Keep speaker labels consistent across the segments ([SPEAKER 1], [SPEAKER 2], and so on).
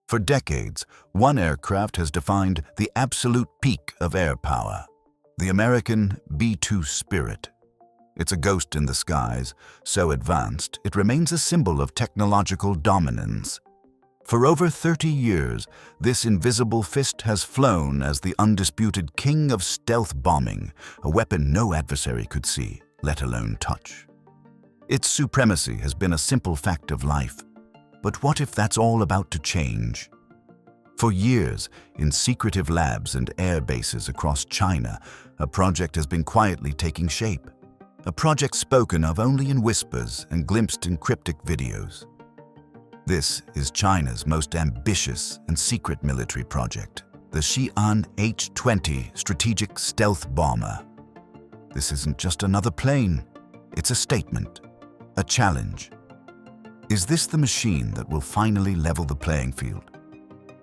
[SPEAKER 1] For decades, one aircraft has defined the absolute peak of air power: the American B-2 Spirit. It's a ghost in the skies, so advanced it remains a symbol of technological dominance. For over 30 years, this invisible fist has flown as the undisputed king of stealth bombing, a weapon no adversary could see, let alone touch. Its supremacy has been a simple fact of life. But what if that's all about to change? For years, in secretive labs and air bases across China, a project has been quietly taking shape. A project spoken of only in whispers and glimpsed in cryptic videos. This is China's most ambitious and secret military project, the Xian H-20 strategic stealth bomber. This isn't just another plane, it's a statement, a challenge. Is this the machine that will finally level the playing field?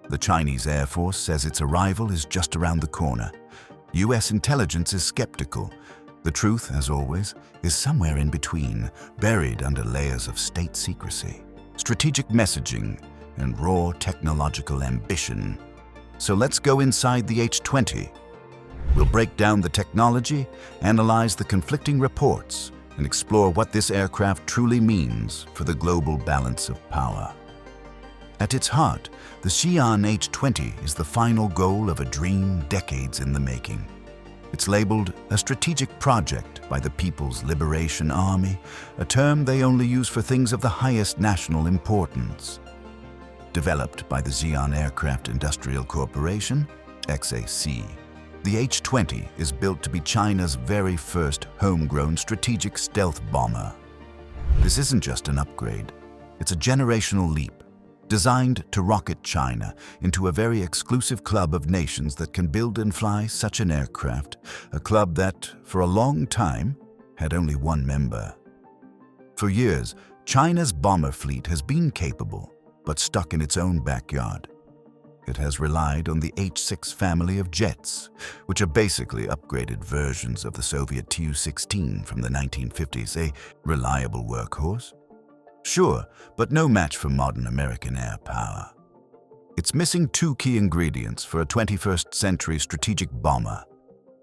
[SPEAKER 1] The Chinese Air Force says its arrival is just around the corner. US intelligence is skeptical. The truth, as always, is somewhere in between, buried under layers of state secrecy, strategic messaging, and raw technological ambition. So let's go inside the H-20. We'll break down the technology, analyze the conflicting reports, and explore what this aircraft truly means for the global balance of power. At its heart, the Xian H-20 is the final goal of a dream decades in the making. It's labeled a strategic project by the People's Liberation Army, a term they only use for things of the highest national importance. Developed by the Xi'an Aircraft Industrial Corporation, XAC, the H-20 is built to be China's very first homegrown strategic stealth bomber. This isn't just an upgrade, it's a generational leap, designed to rocket China into a very exclusive club of nations that can build and fly such an aircraft, a club that, for a long time, had only one member. For years, China's bomber fleet has been capable, but stuck in its own backyard. It has relied on the H-6 family of jets, which are basically upgraded versions of the Soviet Tu-16 from the 1950s, a reliable workhorse. Sure, but no match for modern American air power. It's missing two key ingredients for a 21st century strategic bomber: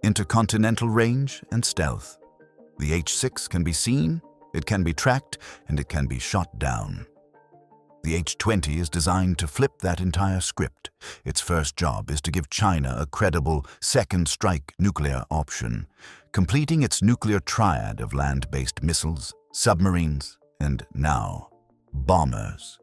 [SPEAKER 1] intercontinental range and stealth. The H-6 can be seen, it can be tracked, and it can be shot down. The H-20 is designed to flip that entire script. Its first job is to give China a credible second strike nuclear option, completing its nuclear triad of land-based missiles, submarines, and now, bombers.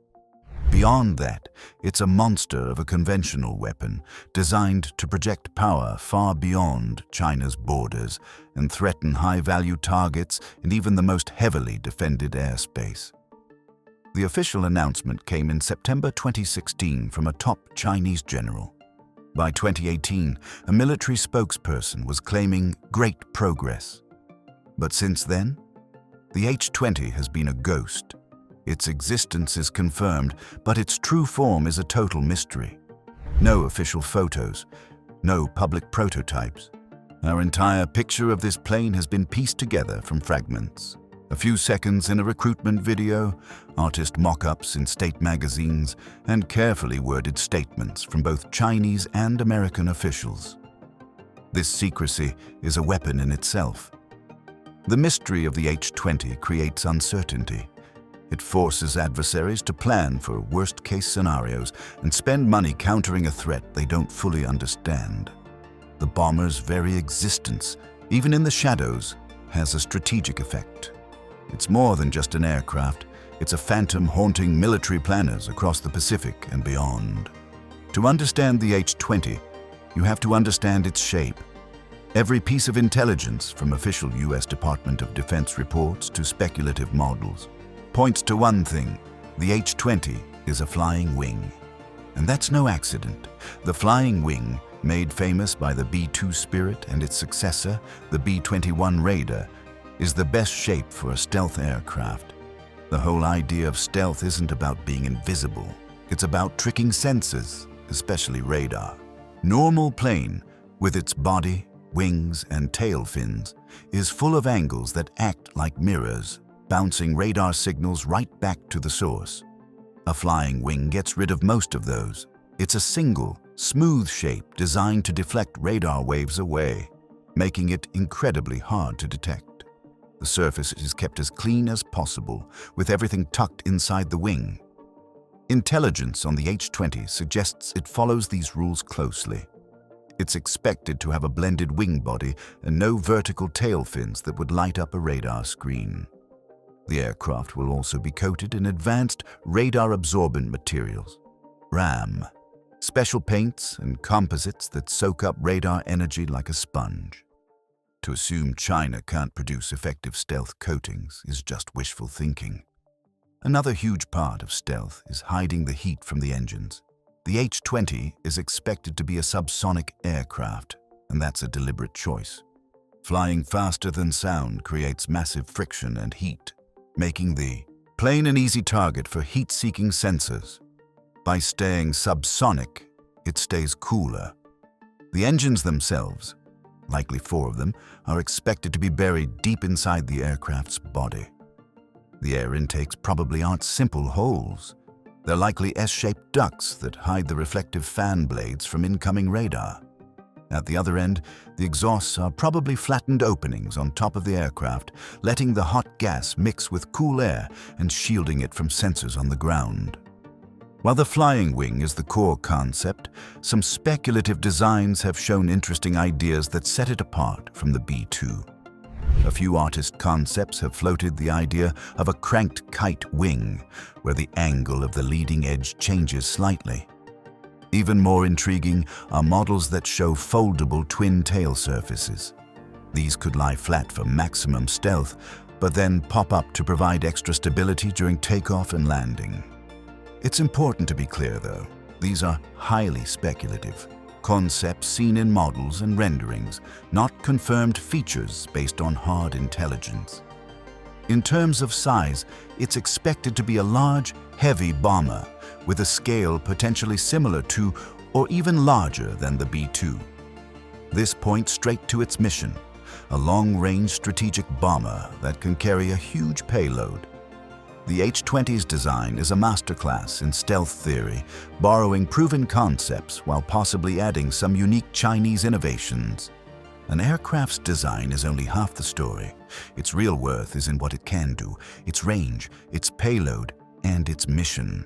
[SPEAKER 1] Beyond that, it's a monster of a conventional weapon designed to project power far beyond China's borders and threaten high-value targets in even the most heavily defended airspace. The official announcement came in September 2016 from a top Chinese general. By 2018, a military spokesperson was claiming great progress. But since then, the H-20 has been a ghost. Its existence is confirmed, but its true form is a total mystery. No official photos, no public prototypes. Our entire picture of this plane has been pieced together from fragments. A few seconds in a recruitment video, artist mock-ups in state magazines, and carefully worded statements from both Chinese and American officials. This secrecy is a weapon in itself. The mystery of the H-20 creates uncertainty. It forces adversaries to plan for worst-case scenarios and spend money countering a threat they don't fully understand. The bomber's very existence, even in the shadows, has a strategic effect. It's more than just an aircraft. It's a phantom haunting military planners across the Pacific and beyond. To understand the H-20, you have to understand its shape. Every piece of intelligence, from official US Department of Defense reports to speculative models, points to one thing: the H-20 is a flying wing. And that's no accident. The flying wing, made famous by the B-2 Spirit and its successor, the B-21 Raider, is the best shape for a stealth aircraft. The whole idea of stealth isn't about being invisible. It's about tricking sensors, especially radar. Normal plane, with its body, wings, and tail fins, is full of angles that act like mirrors, bouncing radar signals right back to the source. A flying wing gets rid of most of those. It's a single, smooth shape designed to deflect radar waves away, making it incredibly hard to detect. The surface is kept as clean as possible, with everything tucked inside the wing. Intelligence on the H-20 suggests it follows these rules closely. It's expected to have a blended wing body and no vertical tail fins that would light up a radar screen. The aircraft will also be coated in advanced radar-absorbent materials, RAM, special paints and composites that soak up radar energy like a sponge. To assume China can't produce effective stealth coatings is just wishful thinking. Another huge part of stealth is hiding the heat from the engines. The H-20 is expected to be a subsonic aircraft, and that's a deliberate choice. Flying faster than sound creates massive friction and heat, making the plane an easy target for heat-seeking sensors. By staying subsonic, it stays cooler. The engines themselves, likely 4 of them, are expected to be buried deep inside the aircraft's body. The air intakes probably aren't simple holes. They're likely S-shaped ducts that hide the reflective fan blades from incoming radar. At the other end, the exhausts are probably flattened openings on top of the aircraft, letting the hot gas mix with cool air and shielding it from sensors on the ground. While the flying wing is the core concept, some speculative designs have shown interesting ideas that set it apart from the B-2. A few artist concepts have floated the idea of a cranked kite wing, where the angle of the leading edge changes slightly. Even more intriguing are models that show foldable twin tail surfaces. These could lie flat for maximum stealth, but then pop up to provide extra stability during takeoff and landing. It's important to be clear, though, these are highly speculative. Concepts seen in models and renderings, not confirmed features based on hard intelligence. In terms of size, it's expected to be a large, heavy bomber with a scale potentially similar to or even larger than the B-2. This points straight to its mission, a long-range strategic bomber that can carry a huge payload. The H-20's design is a masterclass in stealth theory, borrowing proven concepts while possibly adding some unique Chinese innovations. An aircraft's design is only half the story. Its real worth is in what it can do, its range, its payload, and its mission.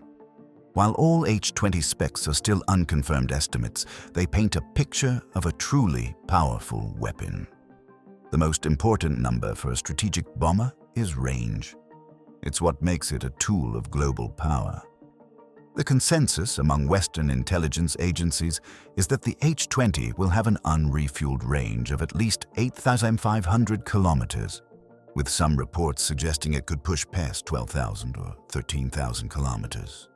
[SPEAKER 1] While all H-20 specs are still unconfirmed estimates, they paint a picture of a truly powerful weapon. The most important number for a strategic bomber is range. It's what makes it a tool of global power. The consensus among Western intelligence agencies is that the H-20 will have an unrefueled range of at least 8,500 kilometers, with some reports suggesting it could push past 12,000 or 13,000 kilometers.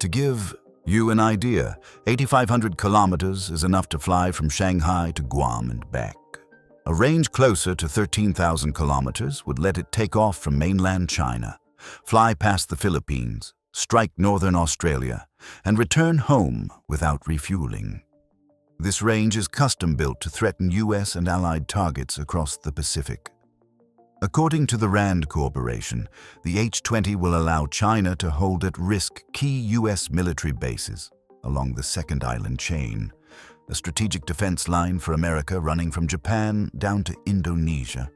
[SPEAKER 1] To give you an idea, 8,500 kilometers is enough to fly from Shanghai to Guam and back. A range closer to 13,000 kilometers would let it take off from mainland China, fly past the Philippines, strike northern Australia, and return home without refueling. This range is custom-built to threaten U.S. and allied targets across the Pacific. According to the RAND Corporation, the H-20 will allow China to hold at risk key U.S. military bases along the Second Island chain, a strategic defense line for America running from Japan down to Indonesia.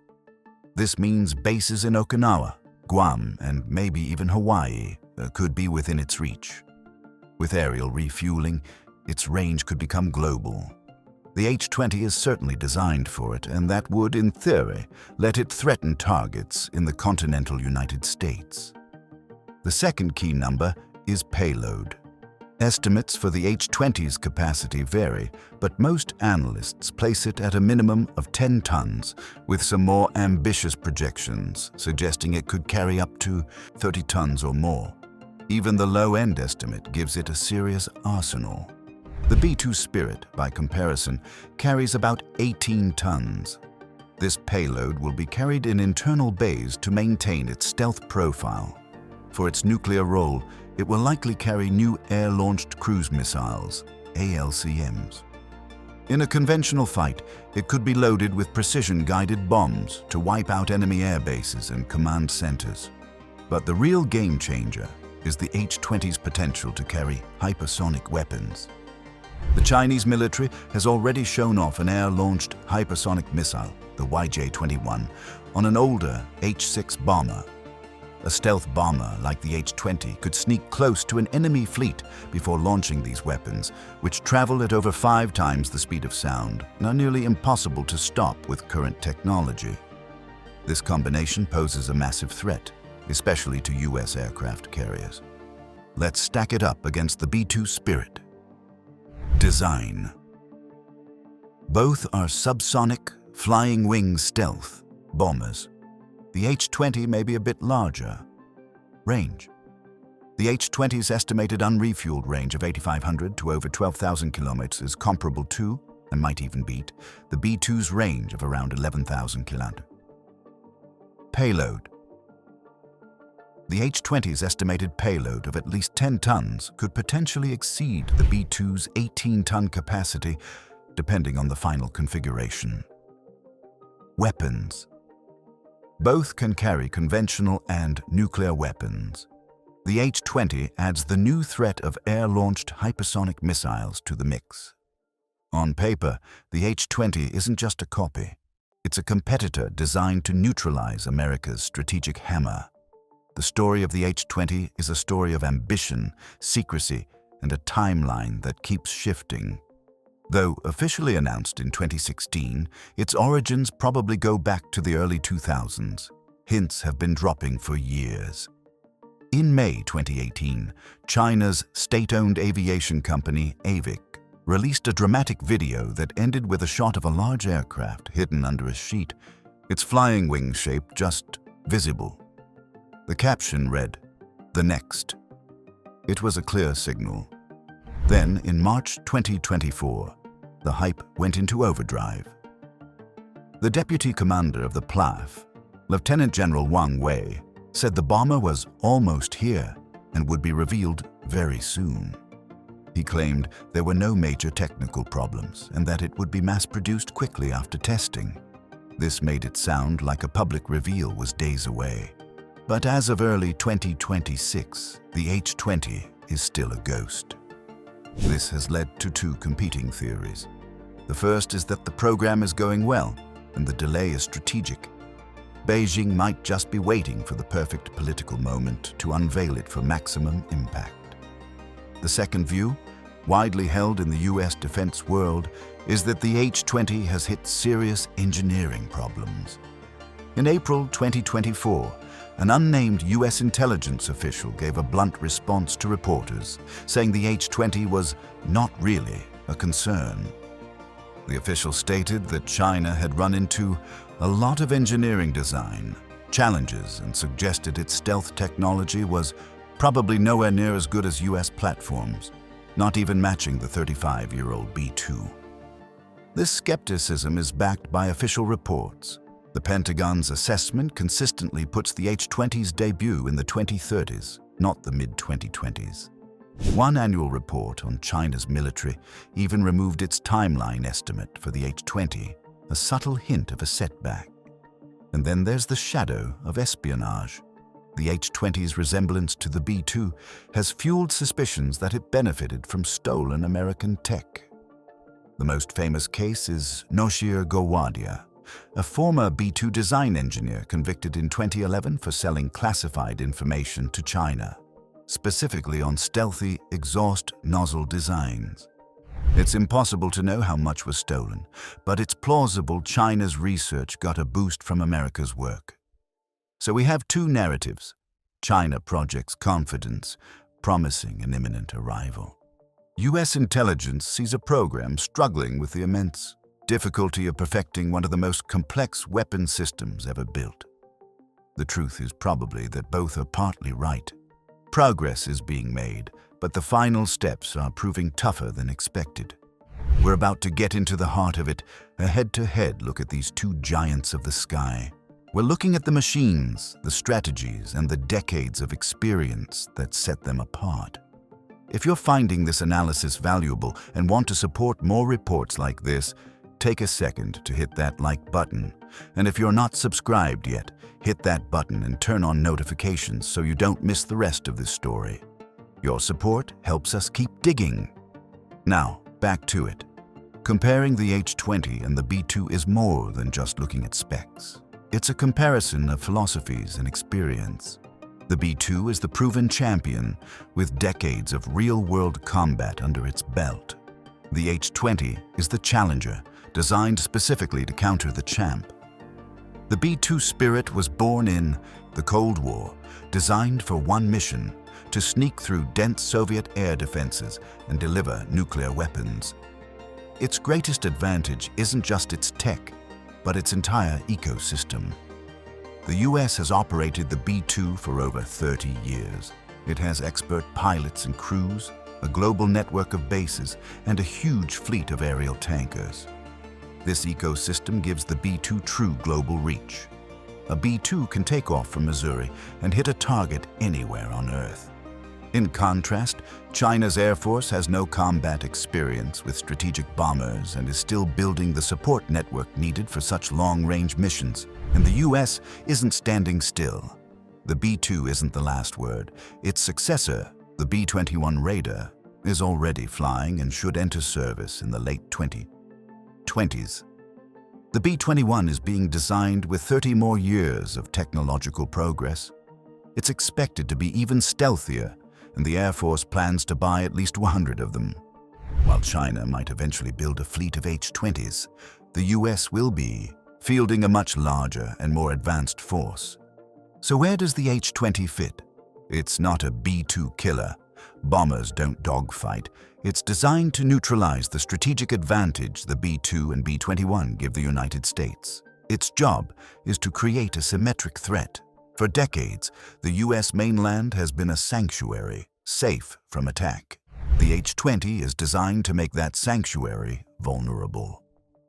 [SPEAKER 1] This means bases in Okinawa, Guam, and maybe even Hawaii could be within its reach. With aerial refueling, its range could become global. The H-20 is certainly designed for it, and that would, in theory, let it threaten targets in the continental United States. The second key number is payload. Estimates for the H-20's capacity vary, but most analysts place it at a minimum of 10 tons, with some more ambitious projections suggesting it could carry up to 30 tons or more. Even the low-end estimate gives it a serious arsenal. The B-2 Spirit, by comparison, carries about 18 tons. This payload will be carried in internal bays to maintain its stealth profile. For its nuclear role, it will likely carry new air-launched cruise missiles, ALCMs. In a conventional fight, it could be loaded with precision-guided bombs to wipe out enemy air bases and command centers. But the real game changer is the H-20's potential to carry hypersonic weapons. The Chinese military has already shown off an air-launched hypersonic missile, the YJ-21, on an older H-6 bomber. A stealth bomber like the H-20 could sneak close to an enemy fleet before launching these weapons, which travel at over 5 times the speed of sound and are nearly impossible to stop with current technology. This combination poses a massive threat, especially to U.S. aircraft carriers. Let's stack it up against the B-2 Spirit. Design. Both are subsonic, flying-wing stealth bombers. The H-20 may be a bit larger. Range. The H-20's estimated unrefueled range of 8,500 to over 12,000 kilometers is comparable to, and might even beat, the B-2's range of around 11,000 kilometers. Payload. The H-20's estimated payload of at least 10 tons could potentially exceed the B-2's 18-ton capacity, depending on the final configuration. Weapons. Both can carry conventional and nuclear weapons. The H-20 adds the new threat of air-launched hypersonic missiles to the mix. On paper, the H-20 isn't just a copy. It's a competitor designed to neutralize America's strategic hammer. The story of the H-20 is a story of ambition, secrecy, and a timeline that keeps shifting. Though officially announced in 2016, its origins probably go back to the early 2000s. Hints have been dropping for years. In May 2018, China's state-owned aviation company AVIC released a dramatic video that ended with a shot of a large aircraft hidden under a sheet, its flying wing shape just visible. The caption read, "The next." It was a clear signal. Then, in March 2024, the hype went into overdrive. The deputy commander of the PLAF, Lieutenant General Wang Wei, said the bomber was almost here and would be revealed very soon. He claimed there were no major technical problems and that it would be mass-produced quickly after testing. This made it sound like a public reveal was days away. But as of early 2026, the H-20 is still a ghost. This has led to 2 competing theories. The first is that the program is going well, and the delay is strategic. Beijing might just be waiting for the perfect political moment to unveil it for maximum impact. The second view, widely held in the US defense world, is that the H-20 has hit serious engineering problems. In April 2024, an unnamed US intelligence official gave a blunt response to reporters, saying the H-20 was not really a concern. The official stated that China had run into a lot of engineering design challenges and suggested its stealth technology was probably nowhere near as good as US platforms, not even matching the 35-year-old B-2. This skepticism is backed by official reports. The Pentagon's assessment consistently puts the H-20's debut in the 2030s, not the mid-2020s. One annual report on China's military even removed its timeline estimate for the H-20, a subtle hint of a setback. And then there's the shadow of espionage. The H-20's resemblance to the B-2 has fueled suspicions that it benefited from stolen American tech. The most famous case is Noshir Gowadia, a former B-2 design engineer convicted in 2011 for selling classified information to China, specifically on stealthy exhaust nozzle designs. It's impossible to know how much was stolen, but it's plausible China's research got a boost from America's work. So we have 2 narratives. China projects confidence, promising an imminent arrival. US intelligence sees a program struggling with the immense difficulty of perfecting one of the most complex weapon systems ever built. The truth is probably that both are partly right. Progress is being made, but the final steps are proving tougher than expected. We're about to get into the heart of it, a head-to-head look at these 2 giants of the sky. We're looking at the machines, the strategies, and the decades of experience that set them apart. If you're finding this analysis valuable and want to support more reports like this, take a second to hit that like button. And if you're not subscribed yet, hit that button and turn on notifications so you don't miss the rest of this story. Your support helps us keep digging. Now, back to it. Comparing the H-20 and the B-2 is more than just looking at specs. It's a comparison of philosophies and experience. The B-2 is the proven champion with decades of real-world combat under its belt. The H-20 is the challenger, designed specifically to counter the champ. The B-2 Spirit was born in the Cold War, designed for one mission: to sneak through dense Soviet air defenses and deliver nuclear weapons. Its greatest advantage isn't just its tech, but its entire ecosystem. The US has operated the B-2 for over 30 years. It has expert pilots and crews, a global network of bases, and a huge fleet of aerial tankers. This ecosystem gives the B-2 true global reach. A B-2 can take off from Missouri and hit a target anywhere on Earth. In contrast, China's Air Force has no combat experience with strategic bombers and is still building the support network needed for such long-range missions. And the US isn't standing still. The B-2 isn't the last word. Its successor, the B-21 Raider, is already flying and should enter service in the late 2020s. The B-21 is being designed with 30 more years of technological progress. It's expected to be even stealthier, and the Air Force plans to buy at least 100 of them. While China might eventually build a fleet of H-20s, the US will be fielding a much larger and more advanced force. So where does the H-20 fit? It's not a B-2 killer. Bombers don't dogfight. It's designed to neutralize the strategic advantage the B-2 and B-21 give the United States. Its job is to create a symmetric threat. For decades, the US mainland has been a sanctuary, safe from attack. The H-20 is designed to make that sanctuary vulnerable.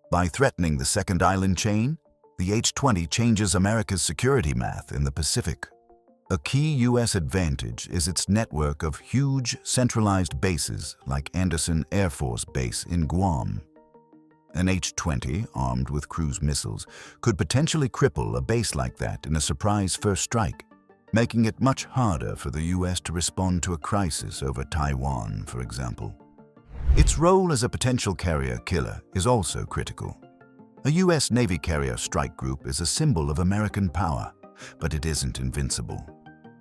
[SPEAKER 1] By threatening the second island chain, the H-20 changes America's security math in the Pacific. A key US advantage is its network of huge, centralized bases like Andersen Air Force Base in Guam. An H-20, armed with cruise missiles, could potentially cripple a base like that in a surprise first strike, making it much harder for the US to respond to a crisis over Taiwan, for example. Its role as a potential carrier killer is also critical. A US Navy carrier strike group is a symbol of American power, but it isn't invincible.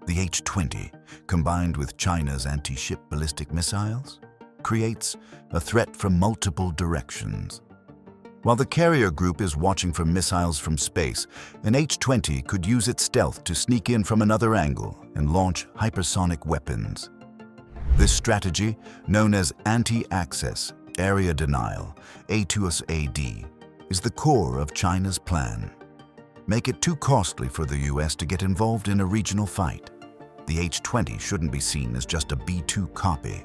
[SPEAKER 1] The H-20, combined with China's anti-ship ballistic missiles, creates a threat from multiple directions. While the carrier group is watching for missiles from space, an H-20 could use its stealth to sneak in from another angle and launch hypersonic weapons. This strategy, known as anti-access area denial, A2SAD, is the core of China's plan. Make it too costly for the US to get involved in a regional fight. The H-20 shouldn't be seen as just a B-2 copy.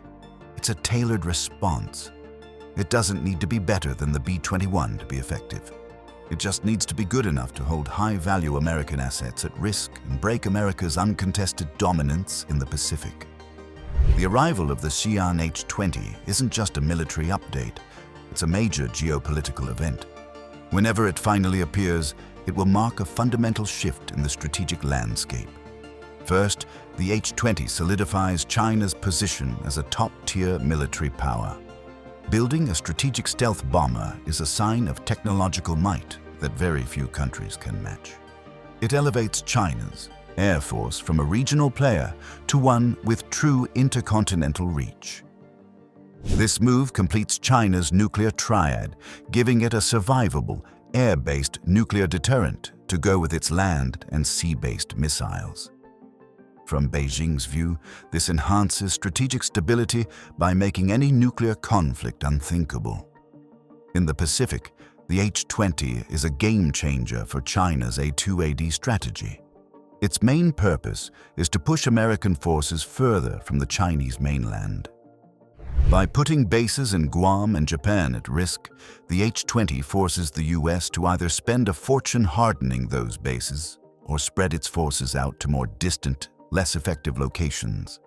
[SPEAKER 1] It's a tailored response. It doesn't need to be better than the B-21 to be effective. It just needs to be good enough to hold high-value American assets at risk and break America's uncontested dominance in the Pacific. The arrival of the Xian H-20 isn't just a military update. It's a major geopolitical event. Whenever it finally appears, it will mark a fundamental shift in the strategic landscape. First, the H-20 solidifies China's position as a top-tier military power. Building a strategic stealth bomber is a sign of technological might that very few countries can match. It elevates China's Air Force from a regional player to one with true intercontinental reach. This move completes China's nuclear triad, giving it a survivable, air-based nuclear deterrent to go with its land and sea-based missiles. From Beijing's view, this enhances strategic stability by making any nuclear conflict unthinkable. In the Pacific, the H-20 is a game-changer for China's A2AD strategy. Its main purpose is to push American forces further from the Chinese mainland. By putting bases in Guam and Japan at risk, the H-20 forces the US to either spend a fortune hardening those bases or spread its forces out to more distant, less effective locations.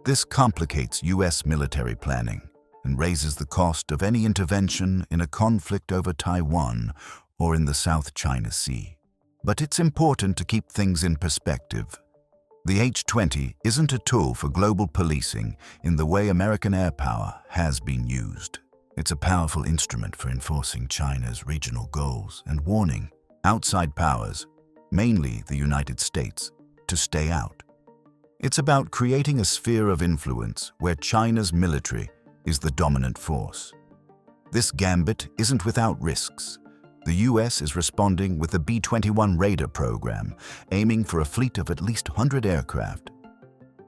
[SPEAKER 1] This complicates US military planning. and raises the cost of any intervention in a conflict over Taiwan or in the South China Sea. But it's important to keep things in perspective. The H-20 isn't a tool for global policing in the way American air power has been used. It's a powerful instrument for enforcing China's regional goals and warning outside powers, mainly the United States, to stay out. It's about creating a sphere of influence where China's military is the dominant force. This gambit isn't without risks. The US is responding with the B-21 radar program, aiming for a fleet of at least 100 aircraft.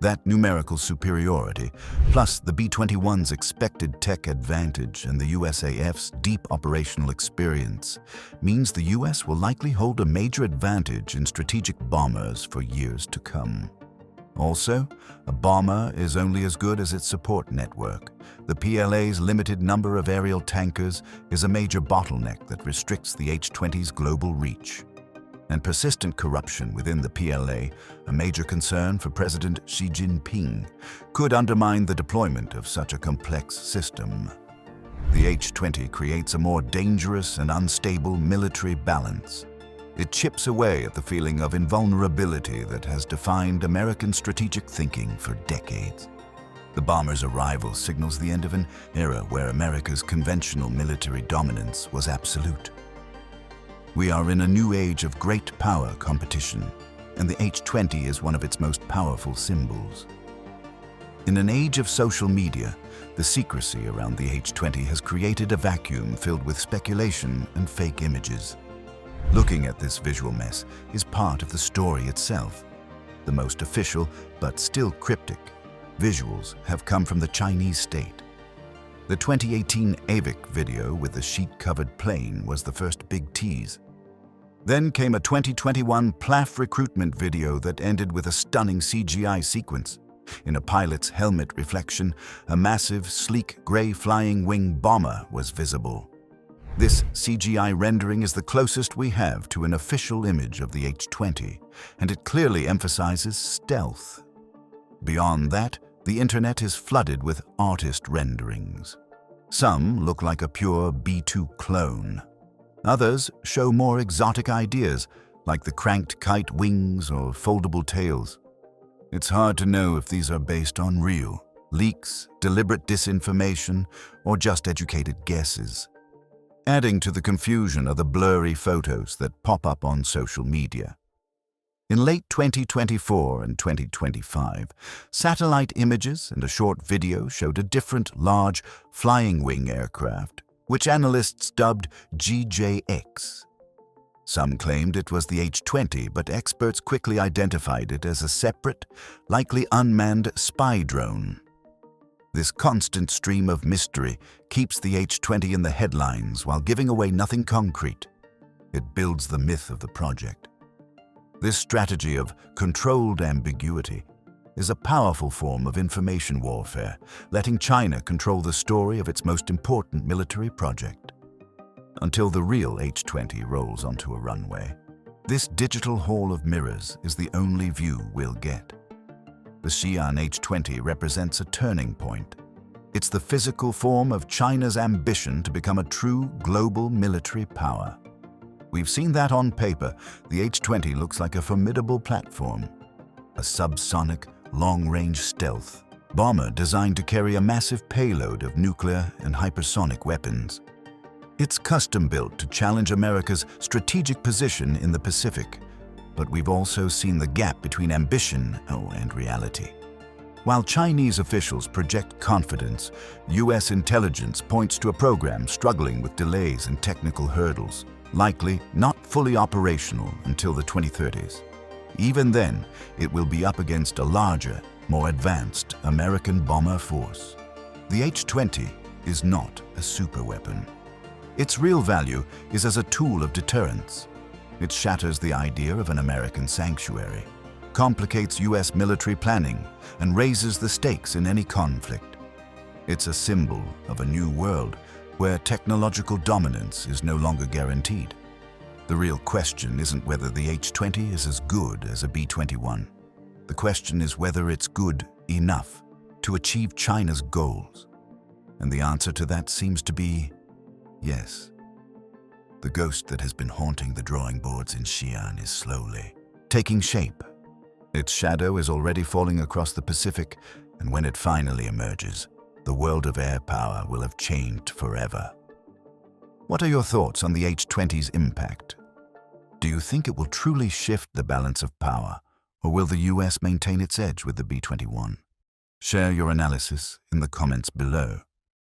[SPEAKER 1] That numerical superiority, plus the B-21's expected tech advantage and the USAF's deep operational experience, means the US will likely hold a major advantage in strategic bombers for years to come. Also, a bomber is only as good as its support network. The PLA's limited number of aerial tankers is a major bottleneck that restricts the H-20's global reach. And persistent corruption within the PLA, a major concern for President Xi Jinping, could undermine the deployment of such a complex system. The H-20 creates a more dangerous and unstable military balance. It chips away at the feeling of invulnerability that has defined American strategic thinking for decades. The bomber's arrival signals the end of an era where America's conventional military dominance was absolute. We are in a new age of great power competition, and the H-20 is one of its most powerful symbols. In an age of social media, the secrecy around the H-20 has created a vacuum filled with speculation and fake images. Looking at this visual mess is part of the story itself. The most official, but still cryptic, visuals have come from the Chinese state. The 2018 AVIC video with the sheet-covered plane was the first big tease. Then came a 2021 PLAF recruitment video that ended with a stunning CGI sequence. In a pilot's helmet reflection, a massive, sleek, gray flying wing bomber was visible. This CGI rendering is the closest we have to an official image of the H-20, and it clearly emphasizes stealth. Beyond that, the internet is flooded with artist renderings. Some look like a pure B-2 clone. Others show more exotic ideas, like the cranked kite wings or foldable tails. It's hard to know if these are based on real leaks, deliberate disinformation, or just educated guesses. Adding to the confusion are the blurry photos that pop up on social media. In late 2024 and 2025, satellite images and a short video showed a different large flying wing aircraft, which analysts dubbed GJX. Some claimed it was the H-20, but experts quickly identified it as a separate, likely unmanned spy drone. This constant stream of mystery keeps the H-20 in the headlines while giving away nothing concrete. It builds the myth of the project. This strategy of controlled ambiguity is a powerful form of information warfare, letting China control the story of its most important military project. Until the real H-20 rolls onto a runway, this digital hall of mirrors is the only view we'll get. The Xian H-20 represents a turning point. It's the physical form of China's ambition to become a true global military power. We've seen that on paper. The H-20 looks like a formidable platform, a subsonic, long-range stealth bomber designed to carry a massive payload of nuclear and hypersonic weapons. It's custom-built to challenge America's strategic position in the Pacific, but we've also seen the gap between ambition and reality. While Chinese officials project confidence, US intelligence points to a program struggling with delays and technical hurdles, likely not fully operational until the 2030s. Even then, it will be up against a larger, more advanced American bomber force. The H-20 is not a superweapon. Its real value is as a tool of deterrence. It shatters the idea of an American sanctuary, complicates US military planning, and raises the stakes in any conflict. It's a symbol of a new world where technological dominance is no longer guaranteed. The real question isn't whether the H-20 is as good as a B-21. The question is whether it's good enough to achieve China's goals. And the answer to that seems to be yes. The ghost that has been haunting the drawing boards in Xian is slowly taking shape. Its shadow is already falling across the Pacific, and when it finally emerges, the world of air power will have changed forever. What are your thoughts on the H-20's impact? Do you think it will truly shift the balance of power, or will the US maintain its edge with the B-21? Share your analysis in the comments below.